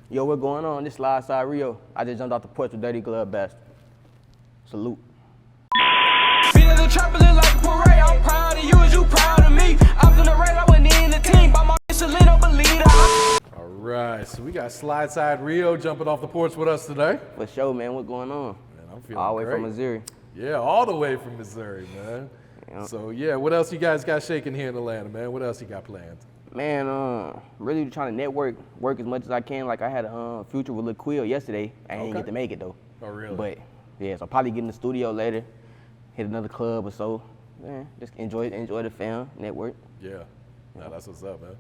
Yo, what going on? This Slideside Rio. I just jumped off the porch with Dirty Glove Bastard. Salute. Feel the trap look like a parade. I'm proud of you as you proud of me. I'm in the race, I wasn't in the team. By my Selena, believe that. All right, so we got Slideside Rio jumping off the porch with us today. For sure, man. What's going on? Man, I'm feeling all the way great. from Missouri. Yeah, all the way from Missouri, man. Yep. So yeah, what else you guys got shaking here in Atlanta, man? What else you got planned? Man, really trying to work as much as I can. Like I had a future with Lil Quill yesterday. I didn't get to make it though. Oh, really? But yeah, so I'll probably get in the studio later, hit another club or so. Man, just enjoy the film, network. Yeah, no, that's what's up, man.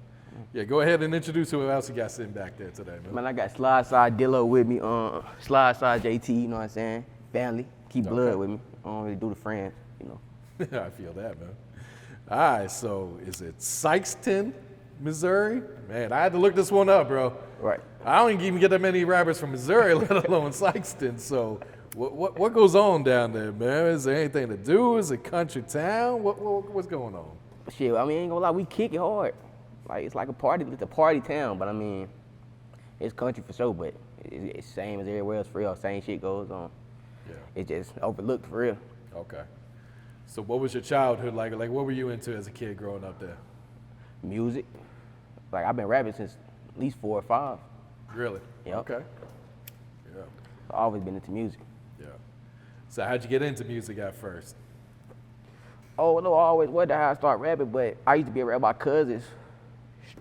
Yeah, go ahead and introduce who else you got sitting back there today, man. Man, I got Slideside Dillo with me, Slideside JT, you know what I'm saying? Family, keep blood with me. I don't really do the friends, you know. I feel that, man. All right, so is it Sykeston, Missouri? Man, I had to look this one up, bro. Right. I don't even get that many rappers from Missouri, let alone Sykeston. So what goes on down there, man? Is there anything to do? Is it country town? What's going on? Shit, I mean, ain't gonna lie, we kick it hard. Like, it's like a party, it's a party town, but I mean, it's country for sure, but it's same as everywhere else for real. Same shit goes on. Yeah. It's just overlooked for real. Okay. So what was your childhood like? Like, what were you into as a kid growing up there? Music. Like, I've been rapping since at least 4 or 5. Really? Yep. Okay. Yeah. I've always been into music. Yeah. So how'd you get into music at first? Oh, no, I always wondered how I started rapping, but I used to be around my cousins.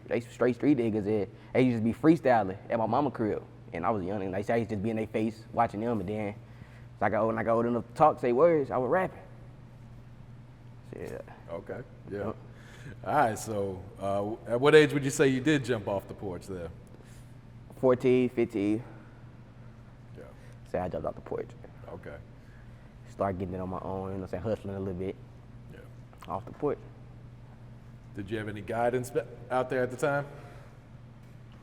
They straight street niggas, and they used to be freestyling at my mama crib. And I was young, and I used to just be in their face watching them, and then when I got old enough to talk, say words, I was rapping. Yeah. Okay, yeah. All right, so at what age would you say you did jump off the porch there? 14, 15. Yeah. Say I jumped off the porch. Okay. Start getting it on my own, you know, say hustling a little bit. Yeah. Off the porch. Did you have any guidance out there at the time?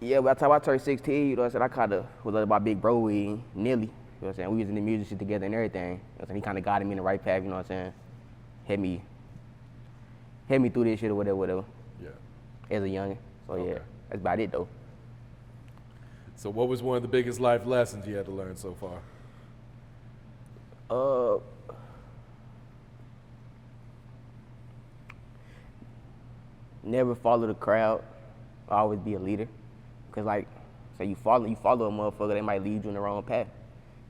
Yeah, by the time I turned 16, you know what I'm saying, I kind of was like my big bro, Nilly. You know what I'm saying? We was in the music shit together and everything. You know what I'm saying? He kind of guided me in the right path, you know what I'm saying? Had me through this shit or whatever. Yeah. As a youngin'. So yeah, that's about it though. So what was one of the biggest life lessons you had to learn so far? Never follow the crowd. Always be a leader. Cause like, say you follow a motherfucker, they might lead you in the wrong path.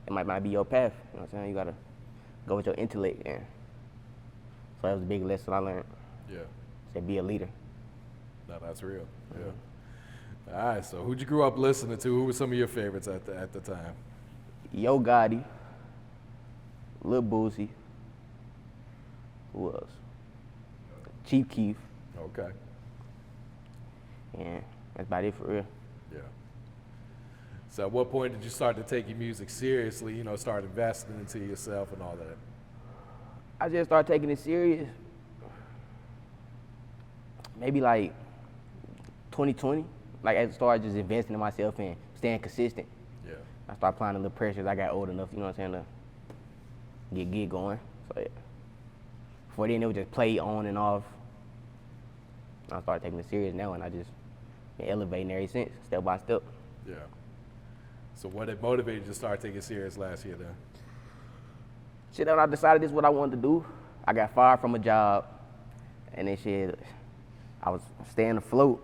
It might not be your path. You know what I'm saying? You gotta go with your intellect. And so that was a big lesson I learned. Yeah. Say be a leader. No, that's real. Yeah. All right, so who'd you grow up listening to? Who were some of your favorites at the time? Yo Gotti, Lil Boosie. Who else? Chief Keef. Okay. And that's about it for real. Yeah. So at what point did you start to take your music seriously, you know, start investing into yourself and all that? I just started taking it serious maybe like 2020. Like I started just investing in myself and staying consistent. Yeah. I started applying a little pressure as I got old enough, you know what I'm saying, to get going. So yeah. Before then it was just play on and off. I started taking it serious now, and I just been elevating ever since, step by step. Yeah. So what had motivated you to start taking it serious last year then? Shit, when I decided this is what I wanted to do, I got fired from a job, and then shit, I was staying afloat.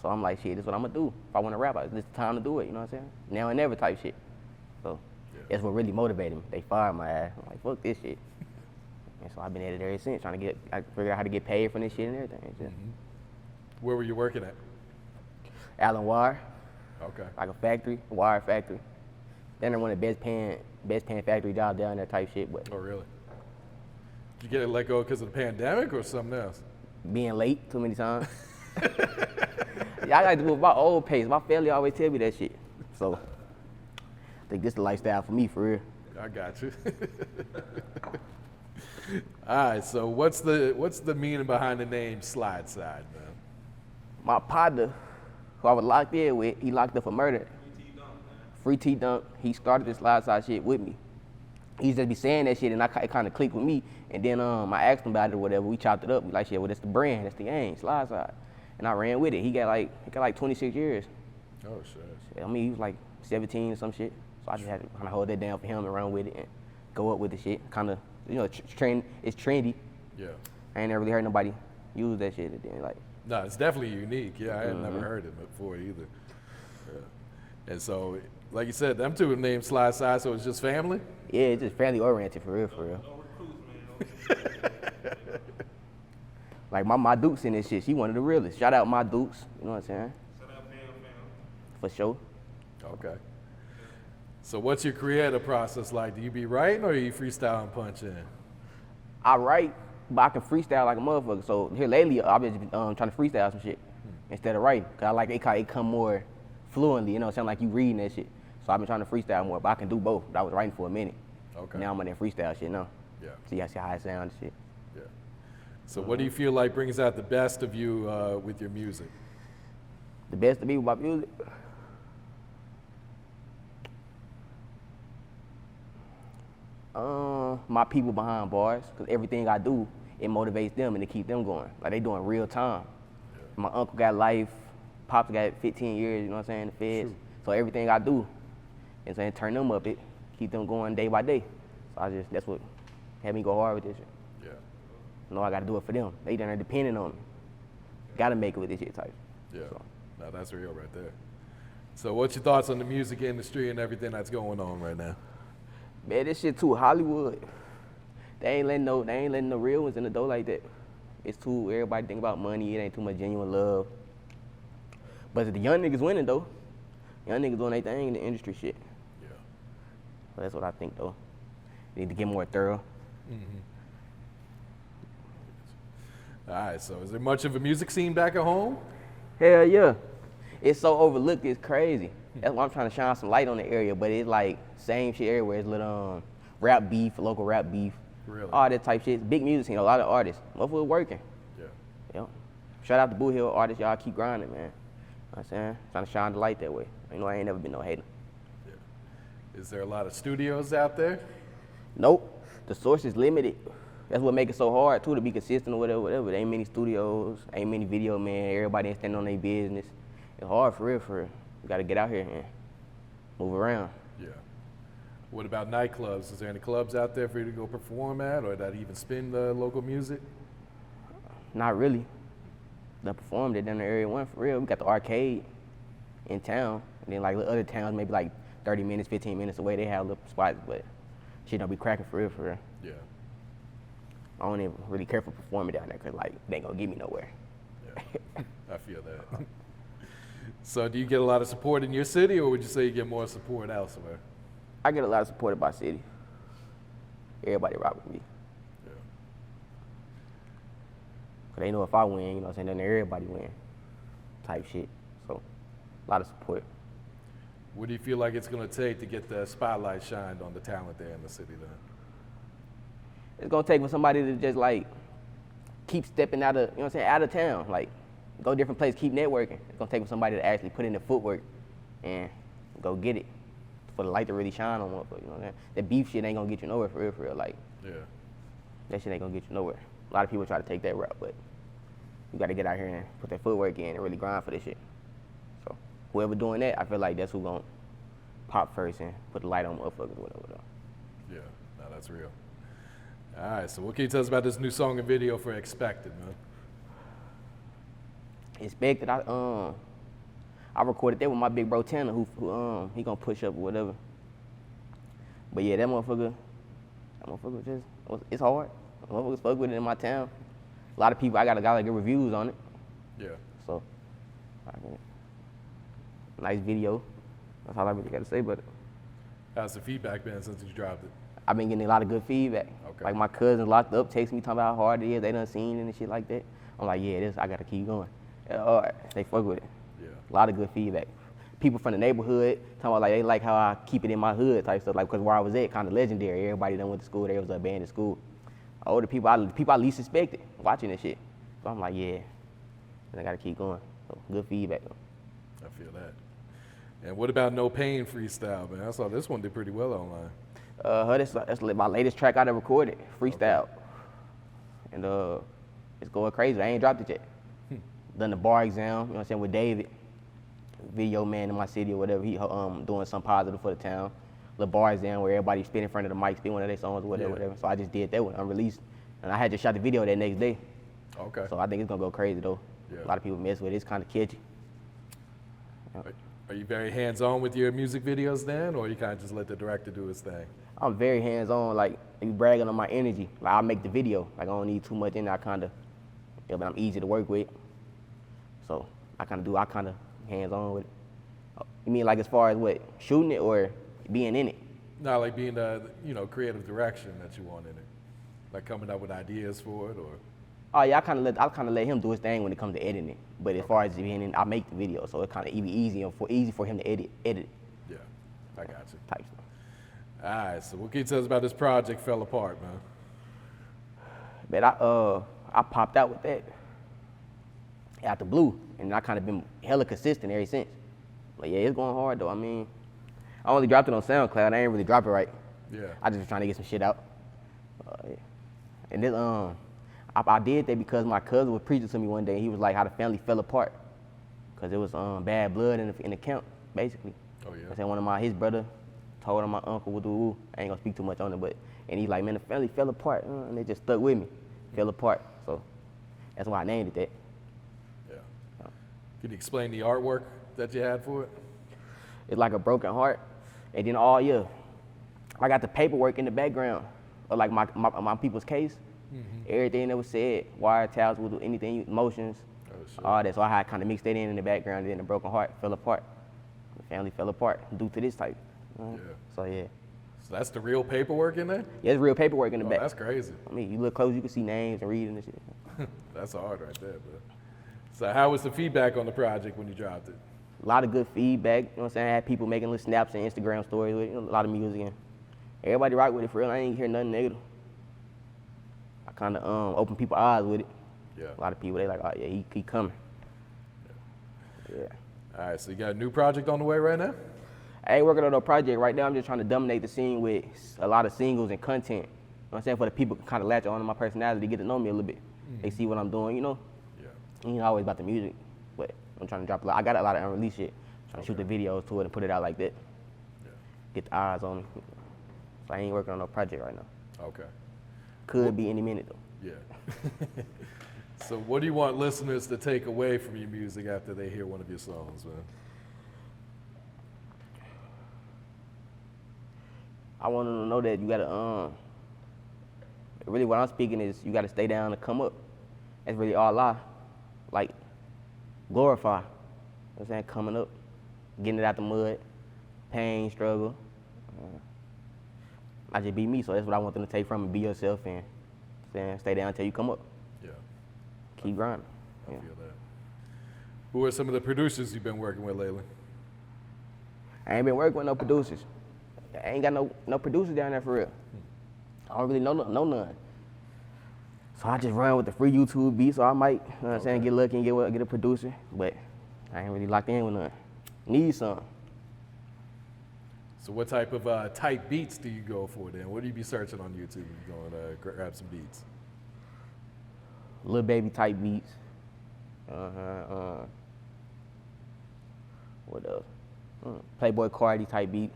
So I'm like, shit, this is what I'm gonna do. If I wanna rap, this is the time to do it, you know what I'm saying? Now and never type shit. So that's what really motivated me. They fired my ass. I'm like, fuck this shit. And so I've been at it ever since, trying to figure out how to get paid for this shit and everything. Where were you working at? Allen Wire. Okay. Like a factory, a wire factory. Then they're one of the best paying factory jobs down there type shit. But Oh, really? Did you get let go because of the pandemic or something else? being late too many times. Yeah, I like to move my old pace. My family always tell me that shit. So I think this is the lifestyle for me, for real. I got you. All right, so what's the meaning behind the name Slideside, man? My partner, who I was locked in with, he locked up for murder. Free T Dunk. He started this Slideside shit with me. He used to be saying that shit, and it kind of clicked with me. And then I asked him about it or whatever. We chopped it up. We like, shit, well, that's the brand, that's the game, Slideside. And I ran with it. He got like 26 years. Oh, shit. I mean, he was like 17 or some shit. So I just had to kind of hold that down for him and run with it and go up with the shit. Kind of, you know, it's trendy. Yeah. I ain't never really heard nobody use that shit. And then, like, No, it's definitely unique. Yeah, I had never heard it before either. Yeah. And so, like you said, them two are named Slideside, so it's just family? yeah, it's just family oriented for real, for real. Like my Dukes in this shit, she one of the realest. Shout out my Dukes, you know what I'm saying? Shout out fam. For sure. Okay. So what's your creative process like? Do you be writing or you freestyle and punch in? I write, but I can freestyle like a motherfucker. So here lately, I've been trying to freestyle some shit instead of writing. Cause I like it come more fluently, you know what I'm saying? Like you reading that shit. So I've been trying to freestyle more, but I can do both. But I was writing for a minute. Okay. Now I'm on that freestyle shit now. Yeah. See how it sounds and shit. Yeah. So what do you feel like brings out the best of you with your music? The best of me with my music. My people behind bars, cause everything I do, it motivates them and it keep them going. Like they doing real time. Yeah. My uncle got life, Pops got 15 years, you know what I'm saying, the feds. True. So everything I do, and saying turn them up, it keep them going day by day. So that's what had me go hard with this shit. Yeah. You know I gotta do it for them. They done are depending on me. Gotta make it with this shit type. Yeah. So. No, that's real right there. So what's your thoughts on the music industry and everything that's going on right now? Man, this shit too Hollywood. They ain't letting no real ones in the door like that. It's too, everybody think about money, it ain't too much genuine love. But the young niggas winning though. Young niggas doing their thing in the industry shit. Yeah. So that's what I think though. Need to get more thorough. All right, so is there much of a music scene back at home? Hell yeah. It's so overlooked, it's crazy. That's why I'm trying to shine some light on the area, but it's like same shit everywhere. It's little rap beef, local rap beef. Really? All that type shit. Big music scene, a lot of artists. Motherfuckers working. Yeah. Yep. Shout out to Blue Hill artists, y'all keep grinding, man. You know what I'm saying? Trying to shine the light that way. You know, I ain't never been no hater. Yeah. Is there a lot of studios out there? Nope. The source is limited. That's what make it so hard too to be consistent or whatever. There ain't many studios, ain't many video men. Everybody ain't standing on their business. It's hard for real, for real. You gotta get out here and move around. Yeah. What about nightclubs? Is there any clubs out there for you to go perform at or that even spin the local music? Not really. Done performed it down the area one for real. We got the arcade in town. And then like other towns, maybe like 30 minutes, 15 minutes away, they have little spots, but shit don't be cracking for real, for real. Yeah. I don't even really care for performing down there because like they ain't gonna get me nowhere. Yeah. I feel that. So do you get a lot of support in your city or would you say you get more support elsewhere? I get a lot of support by city. Everybody rock with me. Yeah. Cause they know if I win, you know what I'm saying, then everybody win type shit. So a lot of support. What do you feel like it's going to take to get the spotlight shined on the talent there in the city then? It's gonna take for somebody to just like keep stepping out of, you know what I'm saying, out of town. Like go different places, keep networking. It's gonna take for somebody to actually put in the footwork and go get it. For the light to really shine on motherfuckers, you know what I'm saying? That beef shit ain't gonna get you nowhere for real, for real. Like, Yeah. that shit ain't gonna get you nowhere. A lot of people try to take that route, but you gotta get out here and put that footwork in and really grind for this shit. So, whoever doing that, I feel like that's who gonna pop first and put the light on motherfuckers, whatever. Yeah. No, that's real. All right. So what can you tell us about this new song and video for Expected, man? Expected, I recorded that with my big bro Tanner, who he gonna push up or whatever. But yeah, that motherfucker just, it's hard. Motherfuckers fuck with it in my town. A lot of people, I got like good reviews on it. Yeah. So, nice video. That's all I really gotta say about it. How's the feedback been since you dropped it? I've been getting a lot of good feedback. Okay. Like my cousins locked up, text me talking about how hard it is. They done seen it and shit like that. I'm like, yeah, I gotta keep going. All right, they fuck with it. Yeah. A lot of good feedback. People from the neighborhood talking about like they like how I keep it in my hood type stuff. Like because where I was at, kind of legendary. Everybody done went to school. There was an abandoned school. Older people, I least expected watching this shit. So I'm like, yeah, and I gotta keep going. So good feedback though. I feel that. And what about No Pain Freestyle, man? I saw this one did pretty well online. That's my latest track I done recorded, freestyle, and it's going crazy. I ain't dropped it yet. Done the bar exam, you know what I'm saying, with David. video man in my city or whatever. He doing something positive for the town. Little bars down where everybody spit in front of the mic, spit one of their songs or whatever, Yeah. whatever. So I just did that one, unreleased. And I had just shot the video that next day. Okay. So I think it's gonna go crazy though. Yeah. A lot of people mess with it. It's kind of catchy. Are you very hands-on with your music videos then, or you kind of just let the director do his thing? I'm very hands-on. Like, you bragging on my energy. Like, I'll make the video. Like, I don't need too much in there. I kind of, but I'm easy to work with. So I kind of hands-on with it. You mean like as far as what, shooting it or being in it? Not like being the creative direction that you want in it, like coming up with ideas for it, or. Oh yeah, I kind of let him do his thing when it comes to editing it. But as far as being in, I make the video, so it's kind of easy for him to edit. Yeah, I got you. Type stuff. All right, so what can you tell us about this project Fell Apart, man? But I popped out with that out the blue, and I kind of been hella consistent ever since. But yeah, it's going hard though. I mean, I only dropped it on SoundCloud. I ain't really drop it right. Yeah. I just was trying to get some shit out. Yeah. And then I did that because my cousin was preaching to me one day. He was like how the family fell apart, cause it was bad blood in the camp, basically. Oh yeah. I said one of his brother told him my uncle would do. I ain't gonna speak too much on it, but and he's like, man, the family fell apart, and it just stuck with me, fell apart. So that's why I named it that. Yeah. Can you explain the artwork that you had for it? It's like a broken heart, and then all year, I got the paperwork in the background of like my people's case. Everything that was said, wiretaps, would do anything, emotions, all that. So I had kind of mixed that in the background, and then the broken heart fell apart. The family fell apart due to this type. Yeah. So yeah. So that's the real paperwork in there? Yeah, there's real paperwork in the back. That's crazy. I mean, you look close, you can see names and reading and shit. That's hard right there, bro. So how was the feedback on the project when you dropped it? A lot of good feedback, you know what I'm saying? I had people making little snaps and Instagram stories with it, a lot of music, and everybody rock with it for real. I ain't hear nothing negative. I kind of opened people's eyes with it. Yeah. A lot of people, they like, oh yeah, he coming. Yeah. All right, so you got a new project on the way right now? I ain't working on no project right now. I'm just trying to dominate the scene with a lot of singles and content. You know what I'm saying? For the people to kind of latch on to my personality, get to know me a little bit. They see what I'm doing, you know? Yeah. You ain't always about the music, but I'm trying to drop a lot. I got a lot of unreleased shit. Trying to shoot the videos to it and put it out like that. Yeah. Get the eyes on me. So I ain't working on no project right now. Okay. Could be any minute though. Yeah. So what do you want listeners to take away from your music after they hear one of your songs, man? I want them to know that you gotta, really what I'm speaking is you gotta stay down and come up. That's really all I, like, glorify. You know what I'm saying? Coming up, getting it out the mud, pain, struggle. I just be me, so that's what I want them to take from me, be yourself and saying, stay down until you come up. Yeah. Keep grinding. I Yeah. feel that. Who are some of the producers you've been working with lately? I ain't been working with no producers. I ain't got no producers down there for real. I don't really know none. So I just run with the free YouTube beats, so I might, you know what I'm saying, get lucky and get a producer, but I ain't really locked in with none. Need some. So what type of type beats do you go for then? What do you be searching on YouTube if you're going to grab some beats? Lil Baby type beats. What else? Playboy Cardi type beat.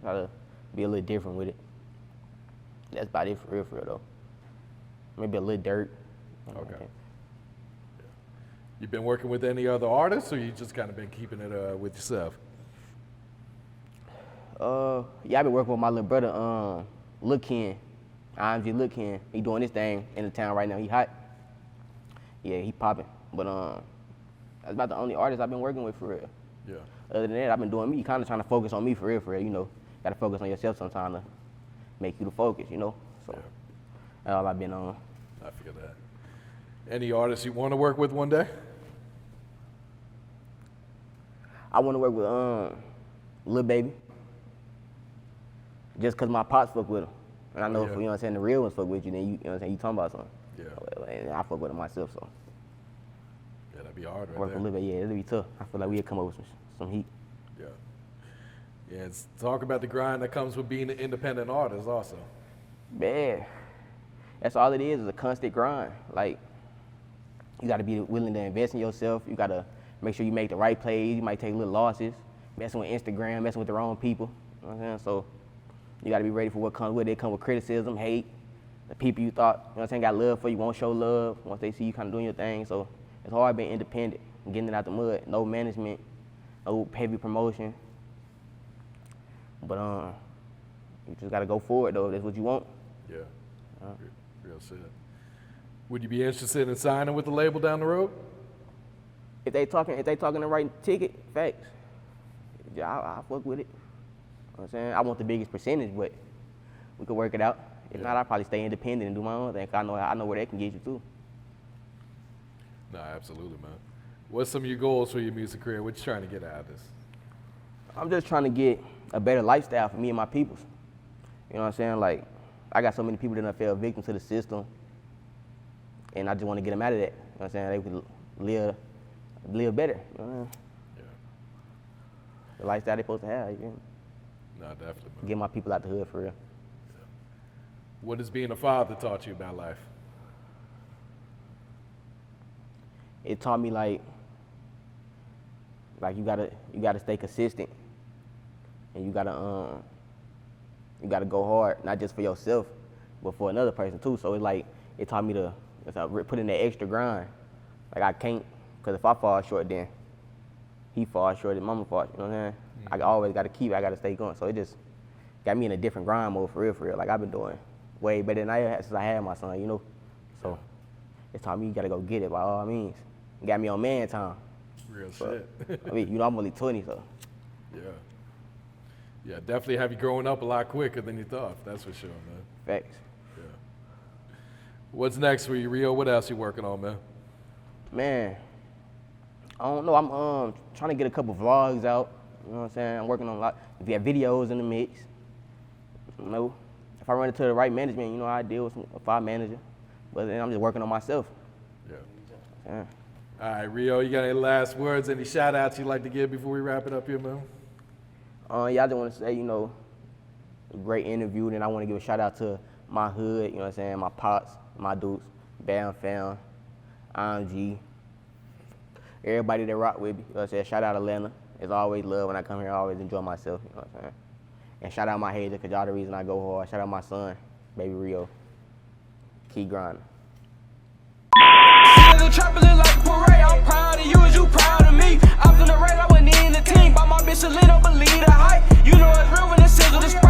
Try to be a little different with it. That's about it for real though. Maybe a little dirt. Okay. You been working with any other artists, or you just kind of been keeping it with yourself? Yeah, I've been working with my little brother, Lil Ken, IMG Lil Ken. He doing this thing in the town right now. He hot. Yeah, he popping. But that's about the only artist I've been working with for real. Yeah. Other than that, I've been doing me, kind of trying to focus on me for real, you know. Got to focus on yourself sometimes to make you the focus, you know. So that's all I've been on. I feel that. Any artists you want to work with one day? I want to work with Lil Baby. Just because my pops fuck with him. And I know, if, you know what I'm saying, the real ones fuck with you, then you know what I'm saying, you talking about something. Yeah. And I fuck with him myself, so. Yeah, that'd be hard right Work there. a little bit, yeah, it'll be tough. I feel like we'll come up with some heat. Yeah. Yeah, it's talk about the grind that comes with being an independent artist also. Man, that's all it is a constant grind. Like, you gotta be willing to invest in yourself. You gotta make sure you make the right plays. You might take little losses, messing with Instagram, messing with the wrong people. You know what I'm saying? So you got to be ready for what comes with it. It comes with criticism, hate. The people you thought, you know what I'm saying, got love for you, won't show love once they see you kind of doing your thing. So it's hard being independent and getting it out the mud. No management, no heavy promotion. But you just got to go forward, though. If that's what you want. Yeah, real shit. Would you be interested in signing with the label down the road? If they talking the right ticket, facts. Yeah, I'll fuck with it. You know what I'm saying? I want the biggest percentage, but we could work it out. If not, I'll probably stay independent and do my own thing. I know where they can get you too. Nah, absolutely, man. What's some of your goals for your music career? What you trying to get out of this? I'm just trying to get a better lifestyle for me and my peoples. You know what I'm saying? Like, I got so many people that done fell victim to the system, and I just want to get them out of that. You know what I'm saying? They could live better. You know what I'm saying? Yeah. The lifestyle they supposed to have. You know? Nah, definitely, man. Get my people out the hood for real. What has being a father taught you about life? It taught me like you gotta stay consistent, and you gotta go hard, not just for yourself, but for another person too. So it taught me to put in that extra grind. Like I can't, cause if I fall short, then he falls short, and mama falls. You know what I'm saying? I always gotta I gotta stay going. So it just got me in a different grind mode for real. Like I've been doing way better than I have since I had my son, you know? So it taught me you gotta go get it by all means. It got me on man time. Real So, shit. I mean, I'm only 20, so. Yeah. Yeah, definitely have you growing up a lot quicker than you thought. That's for sure, man. Facts. Yeah. What's next for you, Rio? What else you working on, man? Man, I don't know. I'm trying to get a couple vlogs out. You know what I'm saying? I'm working on a lot. If you have videos in the mix, you know, if I run into the right management, you know, I deal with a fire manager. But then I'm just working on myself. Yeah. Yeah. All right, Rio, you got any last words, any shout outs you'd like to give before we wrap it up here, man? Yeah, I just want to say, you know, a great interview. And I want to give a shout out to my hood, you know what I'm saying, my pops, my dukes, Bam Fam, IMG, everybody that rock with me. You know what I'm saying? Shout out Atlanta. It's always love when I come here. I always enjoy myself, you know what I'm saying? And shout out my Haze, because y'all the reason I go hard. Shout out my son, baby Rio. Keep grinding. The trapper look like a parade. I'm proud of you as you proud of me. I'm finna rate, I went in the team. By my bitch, Selena, believe the hype. You know it's real when it sizzle the sprite.